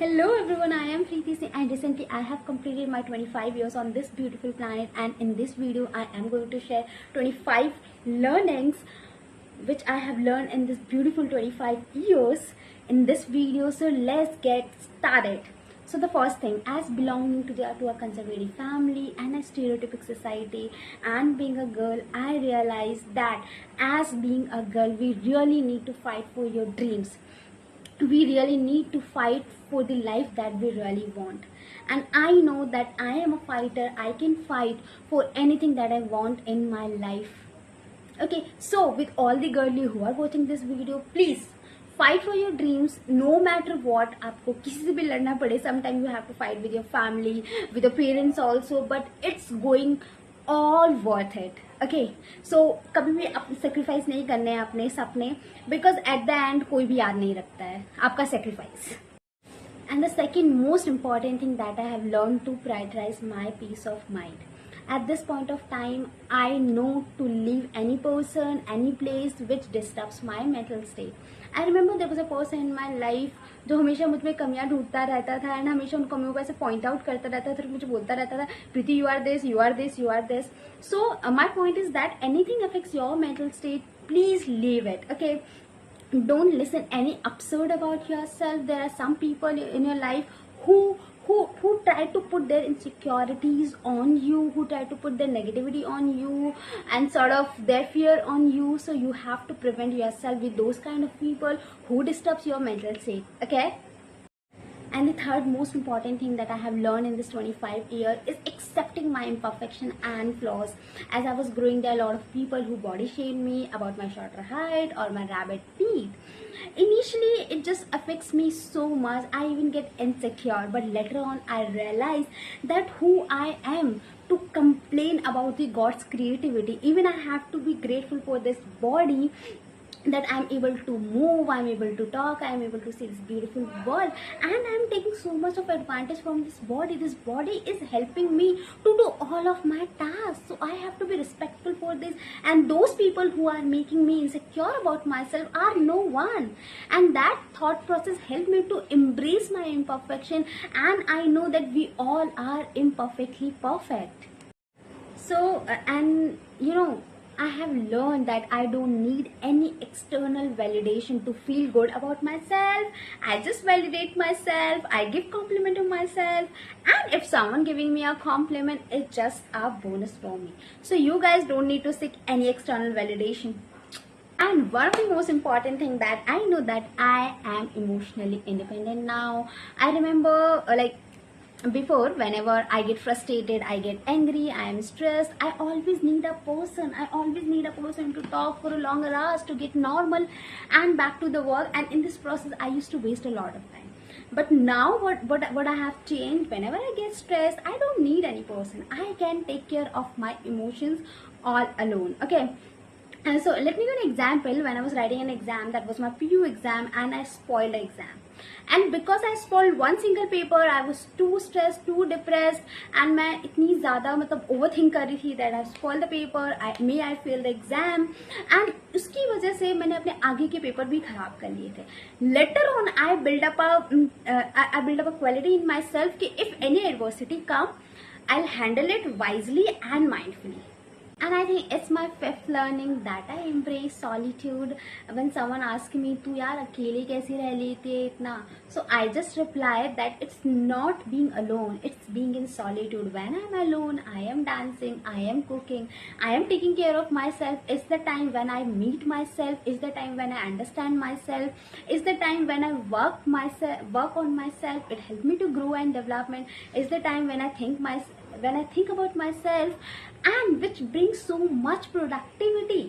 Hello everyone, I am Preeti Singh and recently I have completed my 25 years on this beautiful planet, and in this video I am going to share 25 learnings which I have learned in this beautiful 25 years in this video. So let's get started. So the first thing, as belonging to a conservative family and a stereotypic society and being a girl, I realized that as being a girl we really need to fight for your dreams. We really need to fight for the life that we really want, and I know that I am a fighter. I can fight for anything that I want in my life. Okay, so with all the girly who are watching this video, please fight for your dreams no matter what. आपको किसी से भी लड़ना पड़े, sometimes you have to fight with your family, with your parents also, but it's going all worth it. Okay, so कभी भी आप sacrifice नहीं करने हैं अपने सपने, because at the end कोई भी याद नहीं रखता है आपका sacrifice. And the second most important thing that I have learned to prioritize my peace of mind. At this point of time, I know to leave any person, any place which disturbs my mental state. I remember there was a person in my life जो हमेशा मुझ में कमियां ढूंढता रहता था and हमेशा उन कमियों को ऐसे पॉइंट आउट करता रहता था, मुझे बोलता रहता था Preeti you are this, you are this, you are this. So my point is that anything affects your mental state, please leave it. Okay, don't listen any absurd about yourself. There are some people in your life who try to put their insecurities on you, who try to put their negativity on you and sort of their fear on you. So you have to prevent yourself with those kind of people who disturbs your mental state. Okay, and the third most important thing that I have learned in this 25 year is accepting my imperfection and flaws. As I was growing, there are a lot of people who body shamed me about my shorter height or my rabbit feet. Initially, it just affects me so much. I even get insecure. But later on, I realize that who I am to complain about the God's creativity. Even I have to be grateful for this body, that I'm able to move, I'm able to talk, I'm able to see this beautiful world, and I'm taking so much of advantage from this body. This body is helping me to do all of my tasks, so I have to be respectful for this. And those people who are making me insecure about myself are no one, and that thought process helped me to embrace my imperfection, and I know that we all are imperfectly perfect. So and you know, I have learned that I don't need any external validation to feel good about myself. I just validate myself, I give compliment to myself, and if someone giving me a compliment, it's just a bonus for me. So you guys don't need to seek any external validation. And one of the most important thing that I know that I am emotionally independent now. I remember before, whenever I get frustrated, I get angry, I am stressed, I always need a person. I always need a person to talk for a longer hours to get normal and back to the work. And in this process, I used to waste a lot of time. But now what I have changed, whenever I get stressed, I don't need any person. I can take care of my emotions all alone. Okay. And so let me give an example. When I was writing an exam, that was my PU exam, and I spoiled the exam. And because I spoiled one single paper, I was too stressed, too depressed, and मैं इतनी ज़्यादा overthink कर रही थी that I spoiled the paper. I failed the exam, and उसकी वजह से मैंने अपने आगे के पेपर भी खराब कर लिए थे. Later on, I build up a quality in myself कि if any adversity come, I'll handle it wisely and mindfully. And I think it's my fifth learning that I embrace solitude. When someone asks me, "तू यार अकेले कैसे रह लेती है इतना?" So I just reply that it's not being alone, it's being in solitude. When I'm alone, I am dancing, I am cooking, I am taking care of myself. It's the time when I meet myself. It's the time when I understand myself. It's the time when I work on myself. It helps me to grow and development. It's the time when I think about myself, and which brings so much productivity.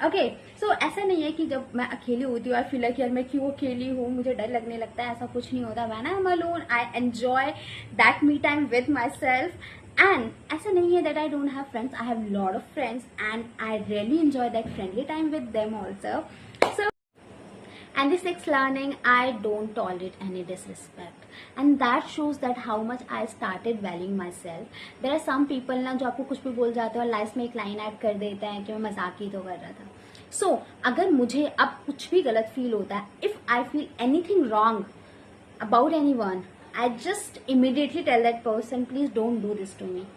Okay, so ऐसा नहीं है कि जब मैं अकेली होती हूँ I feel like यार मैं क्यों अकेली हूँ, मुझे डर लगने लगता है. ऐसा कुछ नहीं होता. When I'm alone, I enjoy that me time with myself. And ऐसा नहीं है that I don't have friends. I have lot of friends, and I really enjoy that friendly time with them also. So, and the sixth learning, I don't tolerate any disrespect, and that shows that how much I started valuing myself. There are some people ना जो आपको कुछ भी बोल जाते हैं और last में एक लाइन ऐड कर देते हैं कि मैं मजाक ही तो कर रहा था. So अगर मुझे अब कुछ भी गलत फील होता है, if I feel anything wrong, about anyone, I just immediately tell that person, please don't do this to me.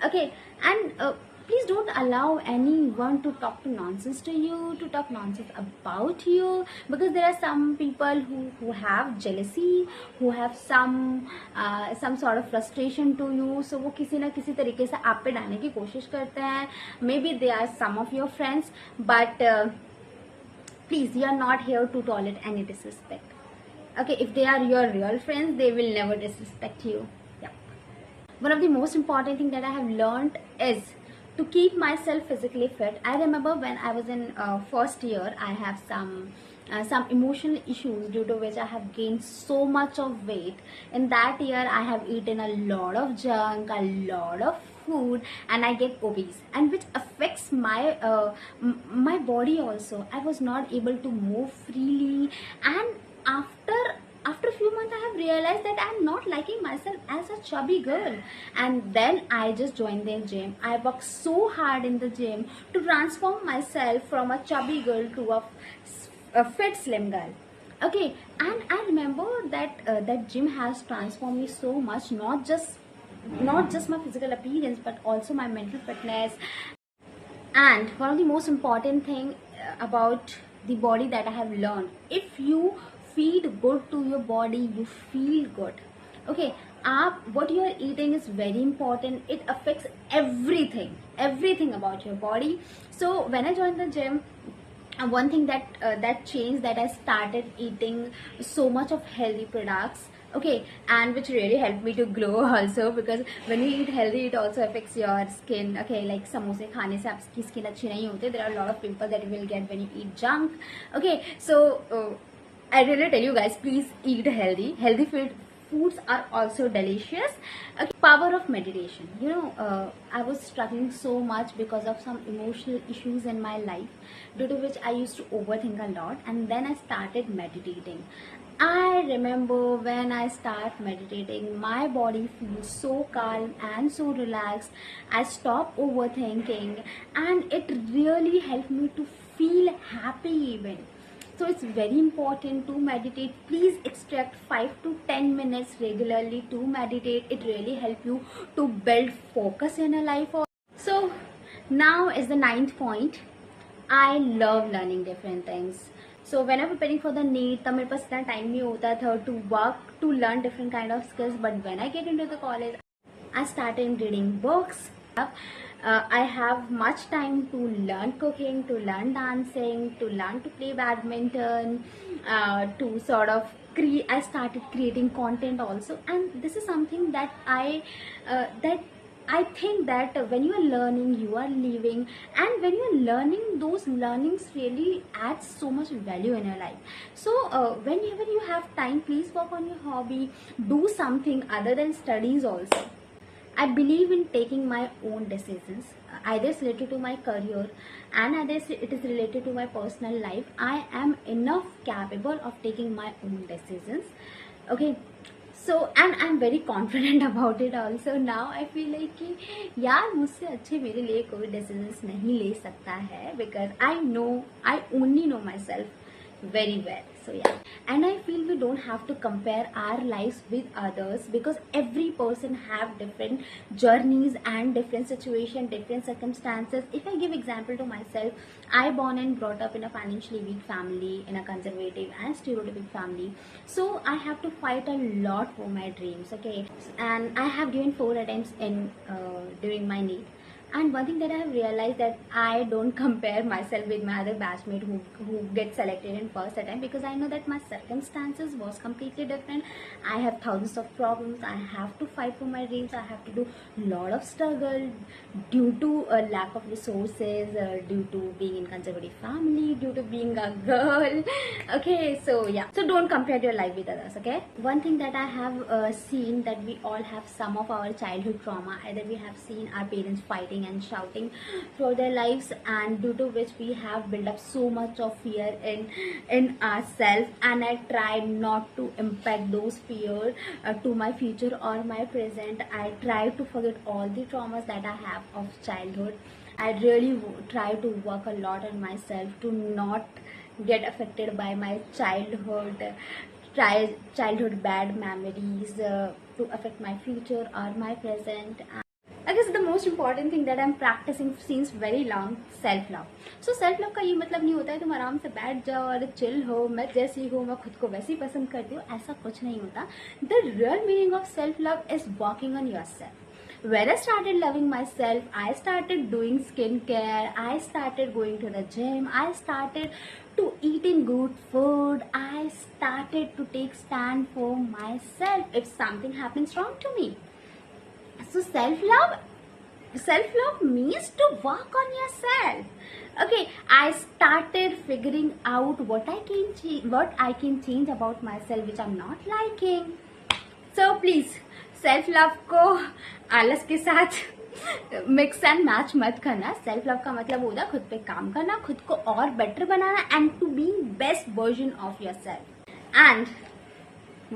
Okay, and please don't allow anyone to talk to nonsense to you, to talk nonsense about you, because there are some people who have jealousy, who have some sort of frustration to you. So वो किसी ना किसी तरीके से आप पे डालने की कोशिश करते हैं. Maybe they are some of your friends, but please, you are not here to tolerate any disrespect. Okay, if they are your real friends, they will never disrespect you. Yeah. One of the most important thing that I have learned is to keep myself physically fit. I remember when I was in first year, I have some emotional issues due to which I have gained so much of weight. In that year, I have eaten a lot of junk, a lot of food, and I get obese, and which affects my body also. I was not able to move freely, and after a few months I have realized that I'm not liking myself as a chubby girl. And then I just joined the gym. I worked so hard in the gym to transform myself from a chubby girl to a fit slim girl. Okay, and I remember that that gym has transformed me so much, not just my physical appearance, but also my mental fitness. And one of the most important thing about the body that I have learned, if you feed good to your body, you feel good. Okay, what you are eating is very important. It affects everything about your body. So when I joined the gym, one thing that changed, that I started eating so much of healthy products. Okay, and which really helped me to glow also, because when you eat healthy, it also affects your skin. Okay, like samosa khane se aapki skin अच्छी नहीं होती. There are a lot of pimples that you will get when you eat junk. Okay, so I really tell you guys, please eat healthy. Healthy foods are also delicious. Okay, power of meditation. You know, I was struggling so much because of some emotional issues in my life, due to which I used to overthink a lot, and then I started meditating. I remember when I start meditating, my body feels so calm and so relaxed. I stop overthinking, and it really helped me to feel happy even. So it's very important to meditate. Please extract 5 to 10 minutes regularly to meditate. It really helps you to build focus in your life. So now is the 9th point. I love learning different things. So when I'm preparing for the NEET, तब मेरे पास इतना time नहीं होता था to work, to learn different kind of skills. But when I get into the college, I started reading books. I have much time to learn cooking, to learn dancing, to learn to play badminton, to sort of I started creating content also. And this is something that I think that when you are learning, you are living, and when you are learning, those learnings really add so much value in your life. So whenever you have time, please work on your hobby, do something other than studies also. I believe in taking my own decisions. Either it's related to my career, and either it is related to my personal life. I am enough capable of taking my own decisions. Okay, so and I'm very confident about it also. Now I feel like कि यार मुझसे अच्छे मेरे लिए कोई decisions नहीं ले सकता है, because I only know myself very well. So yeah, and I feel we don't have to compare our lives with others, because every person have different journeys and different situation, different circumstances. If I give example to myself, I born and brought up in a financially weak family, in a conservative and stereotypic family. So I have to fight a lot for my dreams. Okay, and I have given 4 attempts in during my NEET. And one thing that I have realized, that I don't compare myself with my other batchmate who get selected in first attempt, because I know that my circumstances was completely different. I have thousands of problems. I have to fight for my dreams. I have to do lot of struggle due to a lack of resources, due to being in conservative family, due to being a girl. Okay, so yeah. So don't compare your life with others. Okay. One thing that I have seen, that we all have some of our childhood trauma. Either we have seen our parents fighting and shouting throughout their lives, and due to which we have built up so much of fear in ourselves. And I try not to impact those fears to my future or my present. I try to forget all the traumas that I have of childhood. I really try to work a lot on myself to not get affected by my childhood childhood bad memories to affect my future or my present. I guess the most important thing that I'm practicing since very long, self love. So self love का ये मतलब नहीं होता है तुम आराम से बैठ जाओ और चिल हो, मैं जैसी हूँ मैं खुद को वैसी पसंद करती हूँ, ऐसा कुछ नहीं होता. The real meaning of self love is working on yourself. When I started loving myself, I started doing skincare, I started going to the gym, I started to eating good food, I started to take stand for myself if something happens wrong to me. So self-love means to work on yourself. Okay, I started figuring out what I can change about myself which I'm not liking. So please, self-love को आलस के साथ mix and match मत करना. Self love का मतलब होता है खुद पे काम करना, खुद को और बेटर बनाना and to be best version of yourself. And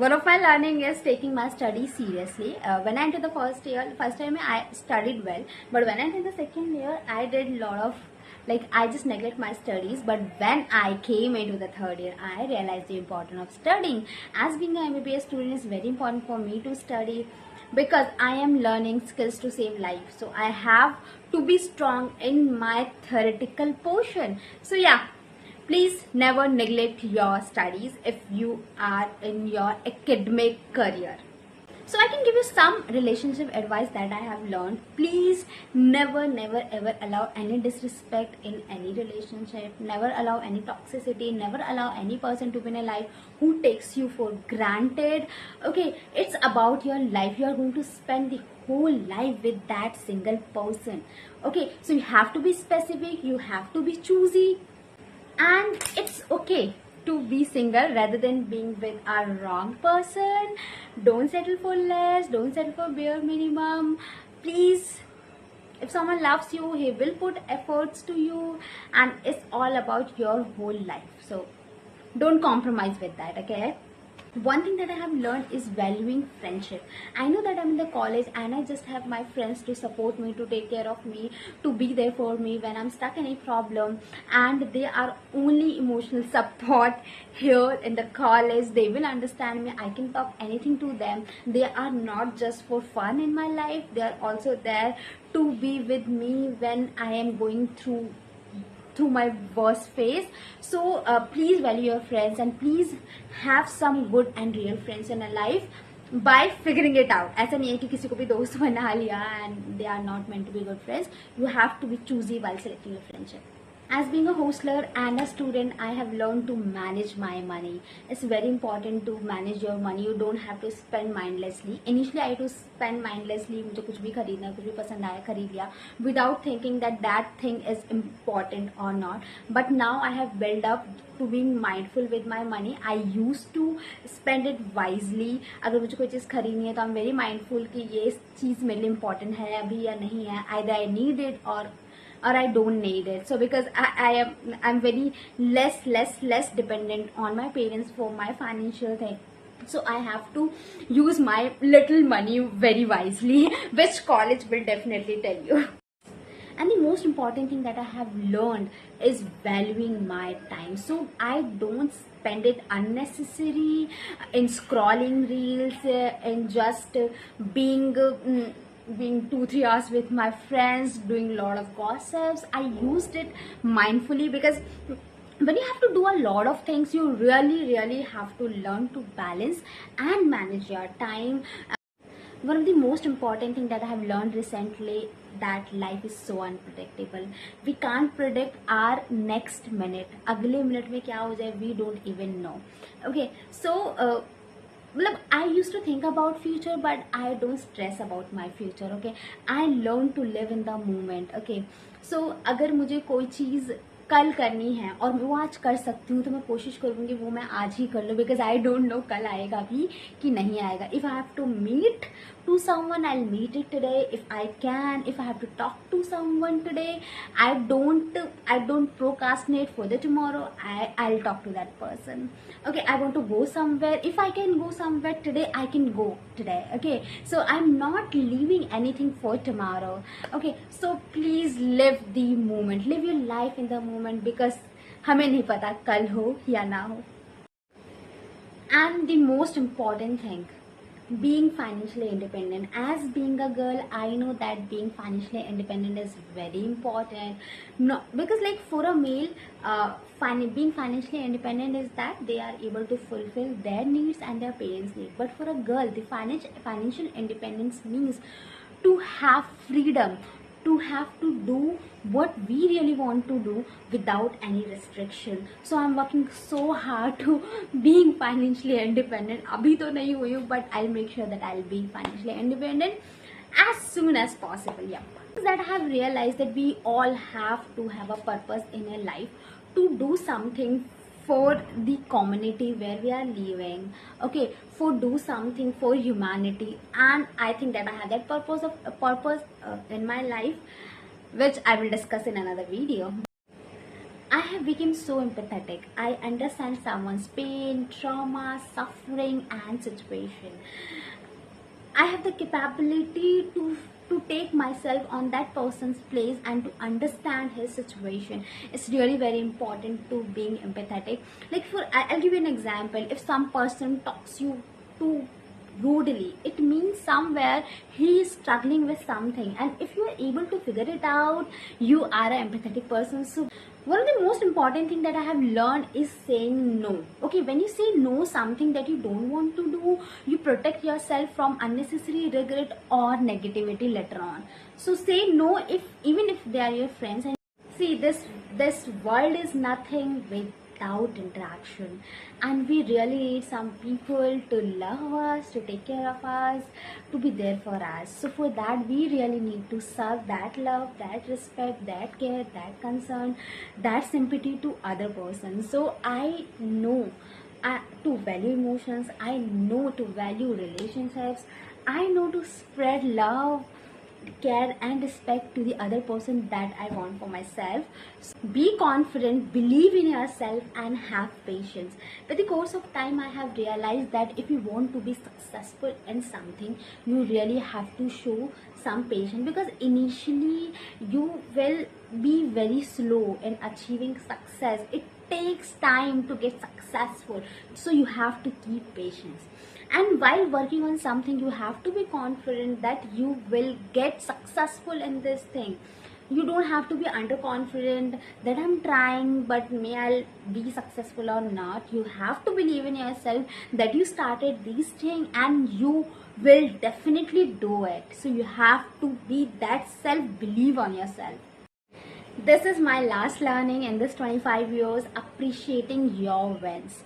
one of my learning is taking my studies seriously. When I entered the first year I studied well, but when I entered the second year I did a lot of I just neglect my studies. But when I came into the third year, I realized the importance of studying. As being an MBBS student, is very important for me to study because I am learning skills to save life. So I have to be strong in my theoretical portion. So yeah, please never neglect your studies if you are in your academic career. So I can give you some relationship advice that I have learned. Please never ever allow any disrespect in any relationship. Never allow any toxicity. Never allow any person to be in a life who takes you for granted. Okay, it's about your life. You are going to spend the whole life with that single person. Okay, so you have to be specific. You have to be choosy. And it's okay to be single rather than being with a wrong person. Don't settle for less. Don't settle for bare minimum. Please, if someone loves you, he will put efforts to you, and it's all about your whole life. So don't compromise with that, okay? One thing that I have learned is valuing friendship. I know that I'm in the college and I just have my friends to support me, to take care of me, to be there for me when I'm stuck in a problem, and they are only emotional support here in the college. They will understand me. I can talk anything to them. They are not just for fun in my life. They are also there to be with me when I am going through my worst phase. So please value your friends and please have some good and real friends in your life by figuring it out. ऐसा नहीं है कि किसी को भी दोस्त बना लिया and they are not meant to be good friends. You have to be choosy while selecting your friendship. As being a hostler and a student, I have learned to manage my money. It's very important to manage your money. You don't have to spend mindlessly. Initially, I used to spend mindlessly. मुझे कुछ भी खरीदना, कुछ भी पसंद आया खरीद लिया, without thinking that that thing is important or not. But now I have built up to being mindful with my money. I used to spend it wisely. अगर मुझे कोई चीज़ खरीदनी है तो I'm very mindful कि ये चीज़ मेरे लिए important है अभी या नहीं है. Either I need it or I don't need it. So because I'm very less dependent on my parents for my financial thing. So I have to use my little money very wisely, which college will definitely tell you. And the most important thing that I have learned is valuing my time. So I don't spend it unnecessary in scrolling reels and just being 2-3 hours with my friends, doing a lot of gossips. I used it mindfully because when you have to do a lot of things, you really have to learn to balance and manage your time. One of the most important thing that I have learned recently, that life is so unpredictable. We can't predict our next minute. अगले minute में क्या हो जाए, we don't even know. Okay, so I used to think about future, but I don't stress about my future. Okay, I learn to live in the moment. Okay, so अगर मुझे कोई चीज़ कल करनी है और मैं वो आज कर सकती हूँ तो मैं कोशिश करूँगी वो मैं आज ही कर लूँ, बिकॉज आई डोंट नो कल आएगा भी कि नहीं आएगा. If I have to meet to someone, I'll meet it today if I can. If I have to talk to someone today, I don't procrastinate for the tomorrow. I'll talk to that person. Okay, I want to go somewhere. If I can go somewhere today, I can go today. Okay, so I'm not leaving anything for tomorrow. Okay, so please live the moment, live your life in the moment, because हमें नहीं पता कल हो या ना हो. And the most important thing, being financially independent. As being a girl, I know that being financially independent is very important. No, because like for a male, being financially independent is that they are able to fulfill their needs and their parents' needs. But for a girl, the financial independence means to have freedom, to have to do what we really want to do without any restriction. So I'm working so hard to being financially independent. Abhi to nahi hui hu, but I'll make sure that I'll be financially independent as soon as possible. Yeah, that I have realized that we all have to have a purpose in a life, to do something for the community where we are living, okay, for do something for humanity. And I think that I have that purpose in my life, which I will discuss in another video. I have become so empathetic. I understand someone's pain, trauma, suffering and situation. I have the capability to take myself on that person's place and to understand his situation. It's really very important to being empathetic. Like I'll give you an example. If some person talks you too rudely, it means somewhere he is struggling with something, and if you are able to figure it out, you are an empathetic person. So one of the most important thing that I have learned is saying no. Okay, when you say no something that you don't want to do, you protect yourself from unnecessary regret or negativity later on. So say no, if even if they are your friends. And see, this world is nothing without interaction, and we really need some people to love us, to take care of us, to be there for us. So for that, we really need to serve that love, that respect, that care, that concern, that sympathy to other persons. So I know to value emotions, I know to value relationships, I know to spread love, care and respect to the other person that I want for myself. So be confident, believe in yourself and have patience. With the course of time, I have realized that if you want to be successful in something, you really have to show some patience, because initially you will be very slow in achieving success. It takes time to get successful, so you have to keep patience. And while working on something, you have to be confident that you will get successful in this thing. You don't have to be underconfident that I'm trying but may I'll be successful or not. You have to believe in yourself that you started this thing and you will definitely do it. So you have to be that self-belief on yourself. This is my last learning in this 25 years, appreciating your wins.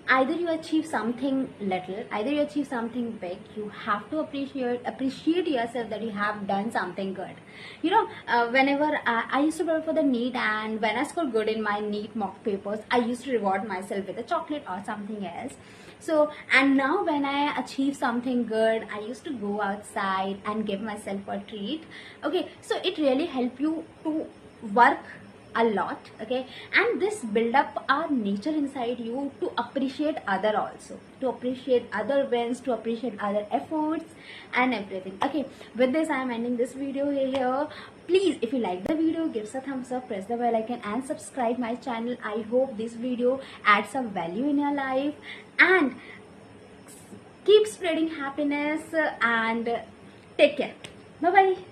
Either you achieve something little, either you achieve something big, you have to appreciate yourself that you have done something good. You know, whenever I used to prepare for the NEET, and when I scored good in my NEET mock papers, I used to reward myself with a chocolate or something else. So, and now when I achieve something good, I used to go outside and give myself a treat. Okay, so it really helps you to work a lot, okay, and this build up our nature inside you to appreciate other also, to appreciate other wins, to appreciate other efforts and everything. Okay, with this I am ending this video here. Please, if you like the video, give us a thumbs up, press the bell icon and subscribe my channel. I hope this video adds some value in your life, and keep spreading happiness and take care. Bye bye.